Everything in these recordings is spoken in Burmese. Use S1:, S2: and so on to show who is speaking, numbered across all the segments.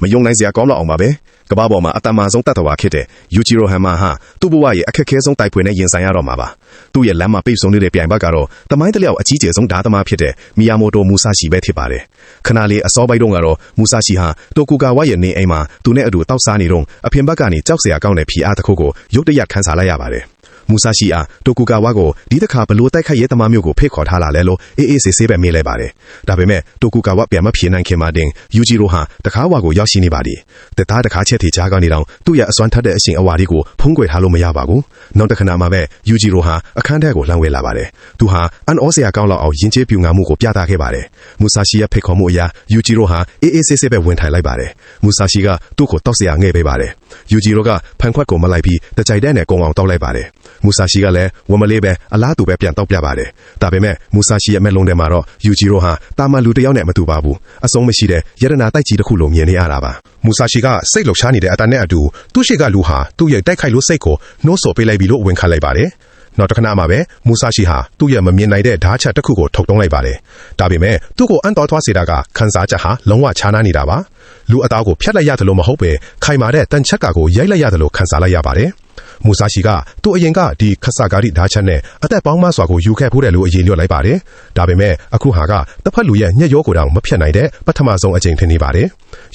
S1: မယုံနိုင်စရာကောင်းတော့အောင်ပါပဲကဘာပေါ်မှာအတမန်ဆုံးတတ်တော်ဖြစ်တဲ့ယူဂျီရိုဟန်မာဟာသူ့ဘဝရဲ့အခက်အခဲဆုံးတိုက်ပွဲနဲ့ရင်ဆိုင်ရတော့မှာပါသူ့ရဲ့လမ်းမှာပိတ်ဆို့နေတဲ့ပြိုင်ဘက်ကတော့တမိုင်းတလျောက်အကြီးကျယ်ဆုံးဓာတ်သမားဖြစ်တဲ့မီယာမိုတိုမူဆာရှီပဲဖြစ်ပါတယ်ခဏလေးအစောပိုင်းတုန်းကတော့မူဆာရှီဟာတိုကူဂါဝါရဲ့နေအိမ်မှာသူနဲ့အတူတောက်စားနေတော့အဖေဘက်ကနေကြောက်စရာကောင်းတဲ့ဖီအားတစ်ခုကိုရုတ်တရက်ခန်းစားလိုက်ရပါတယ်မူဆာရှီအားတိုကူဂါဝါကိုဒီတစ်ခါဘလို့တိုက်ခိုက်ရဲသမားမျိုးကိုဖိတ်ခေါ်ထားလာလဲလို့အေးအေးဆေးဆေးပဲမေးလိုက်ပါတယ်ဒါပေမဲ့တိုကူဂါဝါပြန်မဖြေနိုင်ခင်မှာတင်ယူဂျီရိုဟာတခါဝါကိုရောက်ရှိနေပါသည်တသားတခါချက်တီကြားကနေတော့သူ့ရဲ့အစွမ်းထက်တဲ့အရှင်အဝါဒီကိုဖုံးကွယ်ထားလို့မရပါဘူးနောက်တစ်ခဏမှာပဲယူဂျီရိုဟာအခန်းထဲကိုလှမ်းဝဲလာပါတယ်သူဟာအန်အောစရာကောင်းလောက်အောင်ယဉ်ကျေးပြူငါမှုကိုပြသခဲ့ပါတယ်မူဆာရှီရဲ့ဖိတ်ခေါ်မှုအရာယူဂျီရိုဟာအေးအေးဆေးဆေးပဲဝင်ထိုင်လိုက်ပါတယ်မူဆာရှီကသူ့ကိုတောက်စရာငဲ့ပေးပါတယ်ယူဂျီရိုကဖန်ခွက်ကိုမလိုက်ပြီးတကြိုက်တဲ့နဲ့ကုံအောင်တောက်လိုက်ပါတယ်မူဆာရှီကလည်းဝမလေးပဲအလားတူပဲပြန်တောက်ပြပါတယ်ဒါပေမဲ့မူဆာရှီရဲ့မျက်လုံးထဲမှာတော့ယူဂျီရိုဟာတာမန်လူတစ်ယောက်နဲ့မတူပါဘူးအဆုံးမရှိတဲ့ယရနာတိုက်ကြီးတစ်ခုလိုမြင်နေရတာပါ
S2: မူဆာရှီကစိတ်လှုပ်ရှားနေတဲ့အတန်နဲ့အတူသူ့ရှိကလူဟာသူ့ရဲ့တိုက်ခိုက်လို့စိတ်ကိုနှိုးဆော်ပေးလိုက်ပြီလို့ဝန်ခံလိုက်ပါတယ်နောက်တစ်ခဏမှပဲမူဆာရှီဟာသူ့ရဲ့မမြင်နိုင်တဲ့ဓာတ်ချက်တစ်ခုကိုထုတ်တုံးလိုက်ပါတယ်ဒါပေမဲ့သူ့ကိုအန်တော်သွားစေတာကခန်းစားချက်ဟာလုံးဝခြားနားနေတာပါလူအသားကိုဖျက်လိုက်ရတယ်လို့မဟုတ်ပဲခိုင်မာတဲ့တန်ချက်ကကိုရိုက်လိုက်ရတယ်လို့ခန်းစားလိုက်ရပါတယ်မူဆာရှီကသူ့အရင်ကဒီခဆာဂါရီဓာတ်ချက်နဲ့အသက်ပေါင်းမစွာကိုယူခဲ့ဖို့တယ်လို့အရင်လျော့လိုက်ပါတယ်ဒါပေမဲ့အခုဟာကတစ်ဖက်လူရဲ့ညှက်ရောကိုတောင်မဖြတ်နိုင်တဲ့ပထမဆုံးအကြိမ်ထင်နေပါတယ်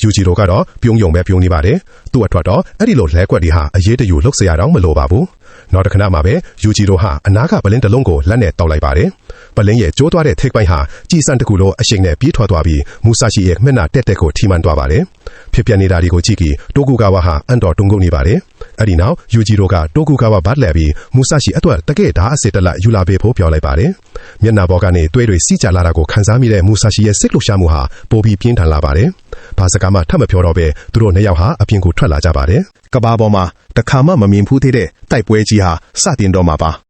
S2: ယူဂျီရိုကတော့ပြုံးယုံပဲပြုံးနေပါတယ်သူ့အတွက်တော့အဲ့ဒီလိုလဲကွက်ဒီဟာအရေးတယူလှုပ်เสียရတော့မလိုပါဘူးနောက်တစ်ခဏမှပဲယူဂျီရိုဟာအနာကပလင်းတစ်လုံးကိုလက်နဲ့တောက်လိုက်ပါတယ်ပလင်းရဲ့ကျိုးသွားတဲ့ထိပ်ပိုင်းဟာကြည်စံတစ်ခုလိုအရှိန်နဲ့ပြေးထွက်သွားပြီးမူဆာရှီရဲ့မျက်နှာတက်တက်ကိုထိမှန်သွားပါတယ်ဖြစ်ပြနေတာတွေကိုကြည့်ပြီးတိုကူဂါဝါဟာအန်တော်တုန်ကုန်နေပါတယ်အဲ့ဒီနောက်ယူဂျီရိုကတိုကူဂါဝါဘတ်လဲပြီးမူဆာရှီအတွက်တကယ်ဓာတ်အစစ်တက်လက်ယူလာပေးဖို့ပြောလိုက်ပါတယ်မျက်နှာပေါ်ကနေတွေးတွေစီးကြလာတာကိုခန်းစားမိတဲ့မူဆာရှီရဲ့စိတ်လှုပ်ရှားမှုဟာပိုပြီးပြင်းထန်လာပါတယ်ဘာစကားမှထပ်မပြောတော့ပဲသူတို့နှစ်ယောက်ဟာအပြင်ကိုထွက်လာကြပါတယ်ကဘာပေါ်မှာတခါမှမမြင်ဘူးသေးတဲ့တိုက်ပွဲကြီးဟာစတင်တော့မှာပါ